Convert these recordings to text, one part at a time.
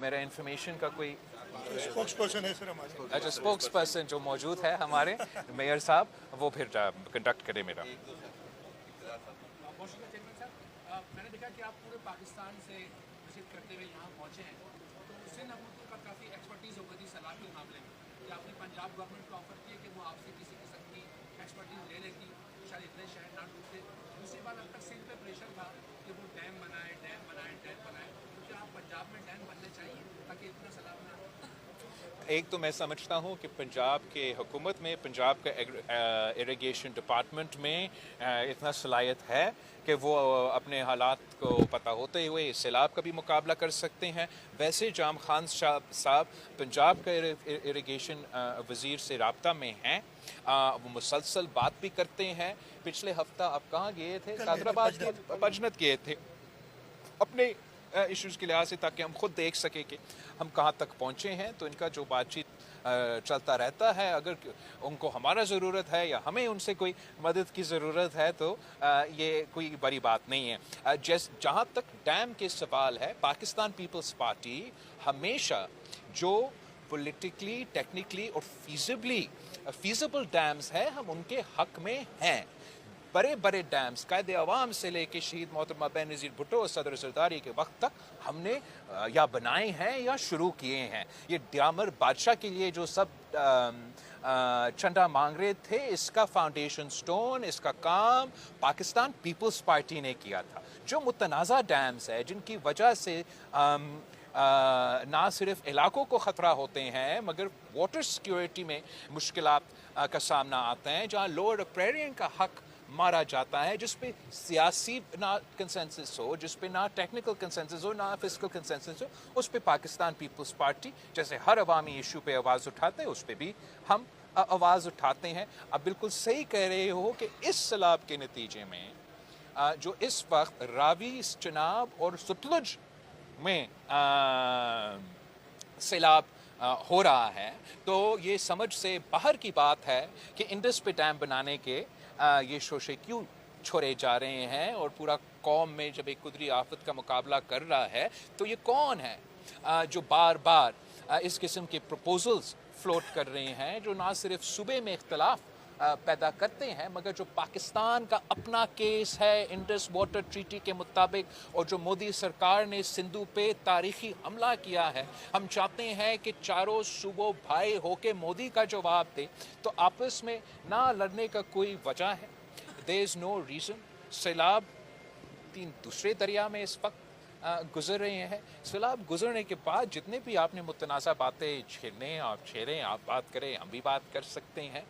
میرا انفارمیشن کا کوئی اسپوکس پرسن ہے سر ہمارے. اچھا اسپوکس پرسن جو موجود ہے ہمارے میئر صاحب وہ پھر کنڈکٹ کرے میرا. میں نے دیکھا کہ آپ پورے پاکستان سے وزٹ کرتے ہوئے یہاں پہنچے ہیں تو سندھ حکومت کا کافی ایکسپرٹیز ہو گئی تھی سیلاب کے معاملے میں کہ آپ نے پنجاب گورنمنٹ کو آفر کیا کہ وہ آپ سے کسی قسم کی ایکسپرٹیز لے لیتی شاید اتنے شہر نہ ڈوبتے. دوسری بات اب تک سندھ پہ پریشر تھا کہ وہ ڈیم بنائے تو کیا آپ پنجاب میں ڈیم بننے چاہیے تاکہ اتنا سیلاب نہ. ایک تو میں سمجھتا ہوں کہ پنجاب کے حکومت میں پنجاب کا ایریگیشن ڈپارٹمنٹ میں اتنا صلاحیت ہے کہ وہ اپنے حالات کو پتہ ہوتے ہوئے اس سیلاب کا بھی مقابلہ کر سکتے ہیں. ویسے جام خان صاحب پنجاب کا ایریگیشن وزیر سے رابطہ میں ہیں, وہ مسلسل بات بھی کرتے ہیں. پچھلے ہفتہ آپ کہاں گئے تھے؟ حیدرآباد پجنت گئے تھے اپنے ایشوز کے لحاظ سے تاکہ ہم خود دیکھ سکیں کہ ہم کہاں تک پہنچے ہیں. تو ان کا جو بات چیت چلتا رہتا ہے. اگر ان کو ہمارا ضرورت ہے یا ہمیں ان سے کوئی مدد کی ضرورت ہے تو یہ کوئی بڑی بات نہیں ہے. جہاں تک ڈیم کے سوال ہے, پاکستان پیپلز پارٹی ہمیشہ جو پولیٹیکلی ٹیکنیکلی اور فیزیبل ڈیمز ہیں ہم ان کے حق میں ہیں. بڑے بڑے ڈیمز قائد عوام سے لے کے شہید محترمہ بے نظیر بھٹو اور صدر زرداری کے وقت تک ہم نے یا بنائے ہیں یا شروع کیے ہیں. یہ ڈیامر بادشاہ کے لیے جو سب چندہ مانگ رہے تھے, اس کا فاؤنڈیشن سٹون, اس کا کام پاکستان پیپلز پارٹی نے کیا تھا. جو متنازع ڈیمز ہے جن کی وجہ سے نہ صرف علاقوں کو خطرہ ہوتے ہیں مگر واٹر سیکیورٹی میں مشکلات کا سامنا آتا ہے, جہاں لوور اپریرین کا حق مارا جاتا ہے, جس پہ سیاسی نہ کنسنسس ہو, جس پہ نہ ٹیکنیکل کنسنسس ہو, نہ فزیکل کنسنسس ہو, اس پہ پاکستان پیپلز پارٹی جیسے ہر عوامی ایشو پہ آواز اٹھاتے ہیں اس پہ بھی ہم آواز اٹھاتے ہیں. اب بالکل صحیح کہہ رہے ہو کہ اس سیلاب کے نتیجے میں جو اس وقت راوی, چناب اور ستلج میں سیلاب ہو رہا ہے تو یہ سمجھ سے باہر کی بات ہے کہ انڈس پہ ڈیم بنانے کے یہ شوشے کیوں چھوڑے جا رہے ہیں. اور پورا قوم میں جب ایک قدرتی آفت کا مقابلہ کر رہا ہے تو یہ کون ہے جو بار بار اس قسم کے پروپوزلز فلوٹ کر رہے ہیں جو نہ صرف صوبے میں اختلاف پیدا کرتے ہیں مگر جو پاکستان کا اپنا کیس ہے انڈس واٹر ٹریٹی کے مطابق, اور جو مودی سرکار نے سندھو پہ تاریخی حملہ کیا ہے. ہم چاہتے ہیں کہ چاروں صوبوں بھائی ہو کے مودی کا جواب دے, تو آپس میں نہ لڑنے کا کوئی وجہ ہے. there is no reason. سیلاب 3 دوسرے دریا میں اس وقت گزر رہے ہیں. سیلاب گزرنے کے بعد جتنے بھی آپ نے متنازع باتیں چھیڑیں آپ چھیڑیں, آپ بات کریں, ہم بھی بات کر سکتے ہیں.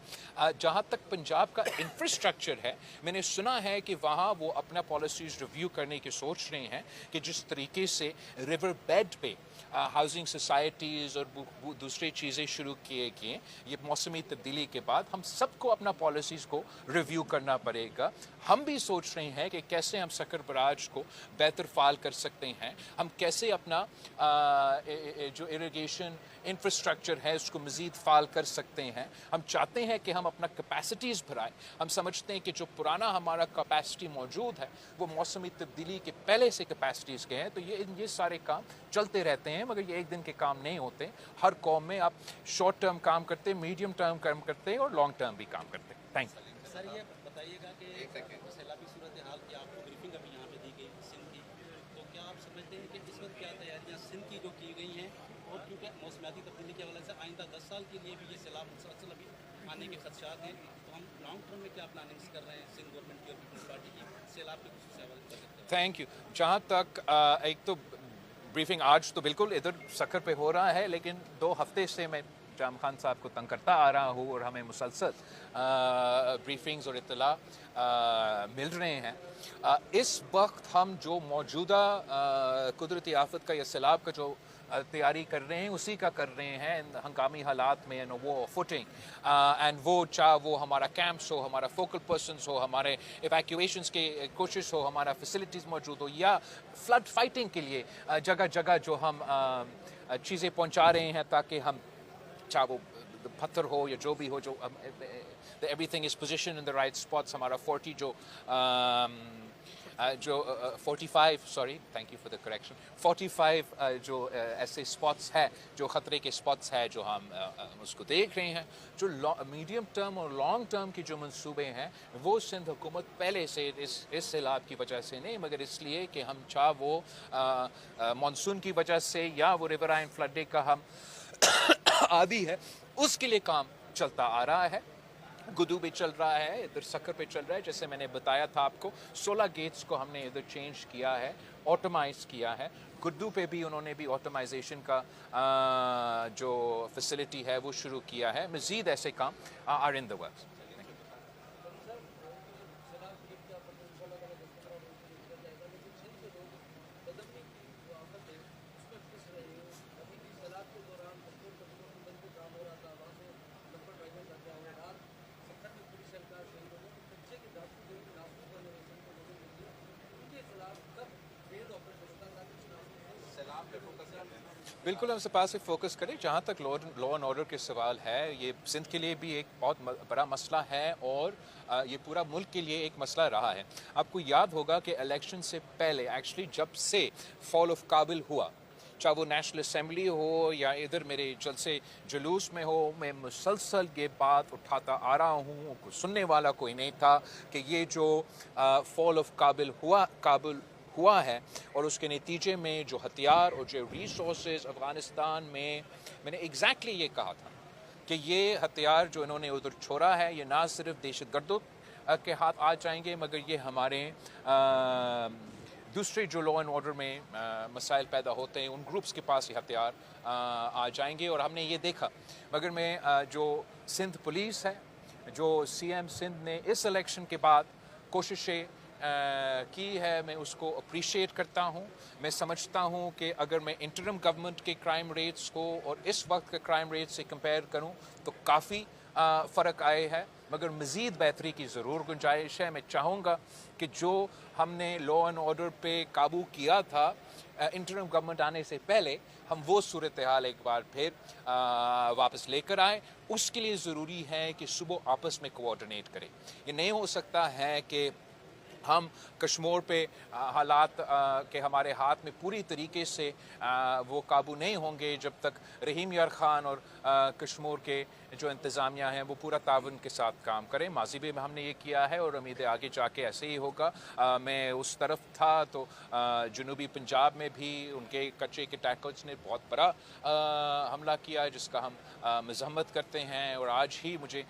جہاں تک پنجاب کا انفراسٹرکچر ہے, میں نے سنا ہے کہ وہاں وہ اپنا پالیسیز ریویو کرنے کی سوچ رہے ہیں کہ جس طریقے سے ریور بیڈ پہ ہاؤسنگ سوسائٹیز اور دوسری چیزیں شروع کیے گئے, یہ موسمی تبدیلی کے بعد ہم سب کو اپنا پالیسیز کو ریویو کرنا پڑے گا. ہم بھی سوچ رہے ہیں کہ کیسے ہم سکر براج کو بہتر فعال کر سکتے ہیں, ہم کیسے اپنا جو ایریگیشن انفراسٹرکچر ہے اس کو مزید فعال کر سکتے ہیں. ہم چاہتے ہیں کہ ہم اپنا کیپیسٹیز بڑھائیں. ہم سمجھتے ہیں کہ جو پرانا ہمارا کیپیسٹی موجود ہے وہ موسمی تبدیلی کے پہلے سے کیپیسٹیز کے ہیں. تو یہ سارے کام چلتے رہتے ہیں مگر یہ ایک دن کے کام نہیں ہوتے. ہر قوم میں آپ شارٹ ٹرم کام کرتے, میڈیم ٹرم کام کرتے اور لانگ ٹرم بھی کام کرتے. Thank you. سر یہ بتائیے گا کہ سیلابی صورتحال کی آپ کو بریفنگ ابھی یہاں پہ دی گئی سندھ کی, تو کیا آپ سمجھتے ہیں کہ اس وقت کیا تیاریاں سندھ کی جو کی گئی ہیں, اور کیونکہ موسمیاتی تبدیلی کے حوالے سے آئندہ 10 سال کے لیے بھی یہ سیلاب مسلسل ابھی آنے کے خدشات ہیں, تو ہم لانگ ٹرم میں کیا پلاننگس کر رہے ہیں سندھ گورنمنٹ کی اور پیپلز پارٹی کی سیلاب کے خصوصی حوالے کر سکتے ہیں؟ Thank you. جہاں تک ایک تو بریفنگ آج تو بالکل ادھر سکر پہ ہو رہا ہے, لیکن 2 ہفتے سے میں جام خان صاحب کو تنگ کرتا آ رہا ہوں اور ہمیں مسلسل بریفنگز اور اطلاع مل رہے ہیں. اس وقت ہم جو موجودہ قدرتی آفت کا یا سیلاب کا جو تیاری کر رہے ہیں اسی کا کر رہے ہیں ہنگامی حالات میں. وہ فوٹنگ اینڈ وہ چاہے وہ ہمارا کیمپس ہو, ہمارا فوکل پرسنس ہو, ہمارے ایویکویشنس کی کوشش ہو, ہمارا فیسلٹیز موجود ہو, یا فلڈ فائٹنگ کے لیے جگہ جگہ جو ہم چیزیں پہنچا رہے ہیں تاکہ ہم چاہے وہ پتھر ہو یا جو بھی ہو, جو every thing is position in the right spots. ہمارا 40 جو जो 45 sorry thank you for the correction 45 जो ऐसे स्पॉट्स है जो ख़तरे के स्पॉट्स है जो हम उसको देख रहे हैं। जो मीडियम टर्म और लॉन्ग टर्म के जो मंसूबे हैं वो सिंध हुकूमत पहले से इस सैलाब की वजह से नहीं मगर इसलिए कि हम चाह वो मानसून की वजह से या वो रिवराइन फ्लडिंग का हम आदि है उसके लिए काम चलता आ रहा है। गुदू पे चल रहा है, इधर सक्कर पे चल रहा है। जैसे मैंने बताया था आपको 16 गेट्स को हमने इधर चेंज किया है, ऑटोमाइज किया है। गुड्डू पे भी उन्होंने भी ऑटोमाइजेशन का जो फैसिलिटी है वो शुरू किया है। मज़ीद ऐसे काम आर इन द वर्क्स। बिल्कुल हम सपा से फोकस करें। जहाँ तक लॉ एंड ऑर्डर के सवाल है ये सिंध के लिए भी एक बहुत बड़ा मसला है और ये पूरा मुल्क के लिए एक मसला रहा है। आपको याद होगा कि इलेक्शन से पहले एक्चुअली जब से फॉल ऑफ काबिल हुआ, चाहे वो नेशनल असेंबली हो या इधर मेरे जलसे जुलूस में हो, मैं मुसलसल ये बात उठाता आ रहा हूँ। सुनने वाला कोई नहीं था कि ये जो फॉल ऑफ काबिल हुआ है और उसके नतीजे में जो हथियार और जो रिसोर्सेज अफ़गानिस्तान में, मैंने एग्जैक्टली ये कहा था कि ये हथियार जो इन्होंने उधर छोड़ा है ये ना सिर्फ दहशतगर्दों के हाथ आ जाएंगे मगर ये हमारे दूसरे जो लॉ एंड ऑर्डर में मसाइल पैदा होते हैं उन ग्रुप्स के पास ये हथियार आ जाएंगे। और हमने ये देखा। मगर मैं जो सिंध पुलिस है, जो सीएम सिंध ने इस इलेक्शन के बाद कोशिशें की है, मैं उसको अप्रिशिएट करता हूँ। मैं समझता हूँ कि अगर मैं इंटरिम गवर्नमेंट के क्राइम रेट्स को और इस वक्त के क्राइम रेट से कंपेयर करूँ तो काफ़ी फ़र्क आए हैं मगर मज़ीद बेहतरी की ज़रूर गुंजाइश है। मैं चाहूँगा कि जो हमने लॉ एंड ऑर्डर पे काबू किया था इंटरिम गवर्नमेंट आने से पहले, हम वो सूरत हाल एक बार फिर वापस लेकर आए। उसके लिए ज़रूरी है कि सुबह आपस में कोऑर्डिनेट करें। ये नहीं हो सकता है कि हम कश्मीर पे हालात के हमारे हाथ में पूरी तरीके से वो काबू नहीं होंगे जब तक रहीम यार ख़ान और कश्मीर के जो इंतज़ामिया हैं वो पूरा तावन के साथ काम करें। माजी में हमने ये किया है और उम्मीद है आगे जाके ऐसे ही होगा। मैं उस तरफ था तो जनूबी पंजाब में भी उनके कच्चे के टैकल्स ने बहुत बड़ा हमला किया जिसका हम मज़म्मत करते हैं। और आज ही मुझे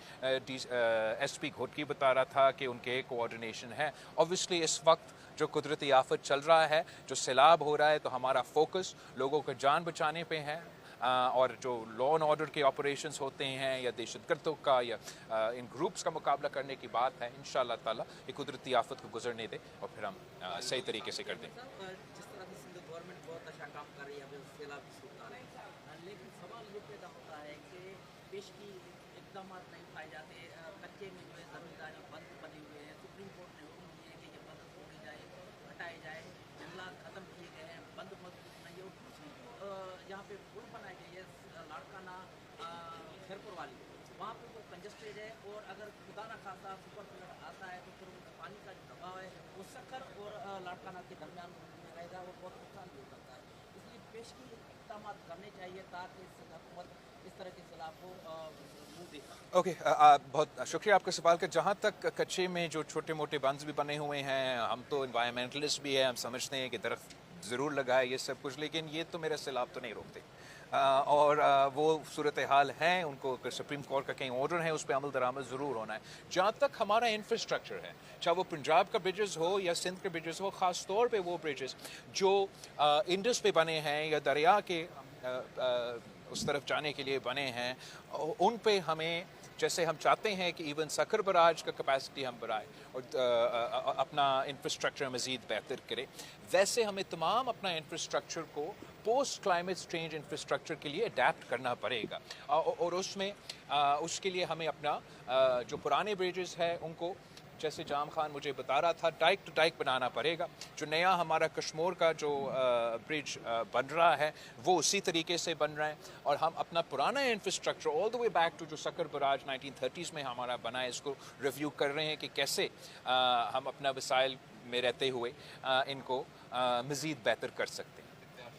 SP घोटकी बता रहा था कि उनके कोऑर्डिनेशन है। ऑब्वियसली इस वक्त जो कुदरती आफत चल रहा है, जो सैलाब हो रहा है, तो हमारा फोकस लोगों को जान बचाने पे है। और जो लॉ एंड ऑर्डर के ऑपरेशंस होते हैं या दहशतगर्दों का या इन ग्रुप्स का मुकाबला करने की बात है, इंशाअल्लाह ताला ये कुदरती आफत को गुजरने दे और फिर हम सही तरीके से कर दें। जिस तरह से सिंध गवर्नमेंट बहुत अच्छा काम कर रही है सैलाब की सूरत है, लेकिन सवाल ये पैदा होता है कि पेश की इकदाम नहीं उठाए जाते। कच्चे में जो है ज़मींदारी बंद बने हुए हैं। सुप्रीम कोर्ट ने हुक्म दिए कि ये बंद तोड़ी जाए, हटाए जाए, जंगलात ख़त्म किए गए हैं, बंद मजबूत नहीं है। यहाँ पे पुल बनाए गए हैं लाड़काना खैरपुर वाली, वहाँ पे वो कंजस्टेड है और अगर खुदा न खासा सुपर फ्लड आता है तो फिर पानी का जो दबाव है वो सक्कर और लाड़काना के दरमियान रहेगा और बहुत नुकसान भी हो सकता है। इसलिए पेश की इक़दाम करने चाहिए ताकि हुकूमत इस तरह के सैलाब को मुँह दे सके। ओके, बहुत शुक्रिया आपका सवाल का। जहाँ तक कच्चे में जो छोटे मोटे बंद भी बने हुए हैं, हम तो इन्वायरमेंटलिस्ट भी हैं, हम समझते हैं कि दरख्त ज़रूर लगाए ये सब कुछ, लेकिन ये तो मेरा सैलाब तो नहीं रोकते। और वो सूरत हाल है, उनको सुप्रीम कोर्ट का कहीं ऑर्डर है उस पर अमल दरामद ज़रूर होना है। जहाँ तक हमारा इंफ्रास्ट्रक्चर है, चाहे वो पंजाब का ब्रिजेस हो या सिंध के ब्रिजेस हो, ख़ास तौर पे वो ब्रिजेस जो इंडस पे बने हैं या दरिया के उस तरफ जाने के लिए बने हैं, उन पे हमें, जैसे हम चाहते हैं कि इवन सक्कर बराज का कैपेसिटी हम बढ़ाएं और अपना इंफ्रास्ट्रक्चर मज़ीद बेहतर करें, वैसे हमें तमाम अपना इंफ्रास्ट्रक्चर को पोस्ट क्लाइमेट चेंज इंफ्रास्ट्रक्चर के लिए अडेप्ट करना पड़ेगा। और उसमें उसके लिए हमें अपना जो पुराने ब्रिजेस हैं उनको, जैसे जाम खान मुझे बता रहा था, डाइक टू डाइक बनाना पड़ेगा। जो नया हमारा कश्मीर का जो ब्रिज बन रहा है वो उसी तरीके से बन रहा है। और हम अपना पुराना infrastructure all the way back to जो सक्कर बराज 1930s में हमारा बना है, इसको रिव्यू कर रहे हैं कि कैसे हम अपना वसाइल में रहते हुए इनको मज़ीद बेहतर कर सकते हैं।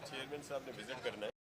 चेयरमैन साहब ने विजिट करना है।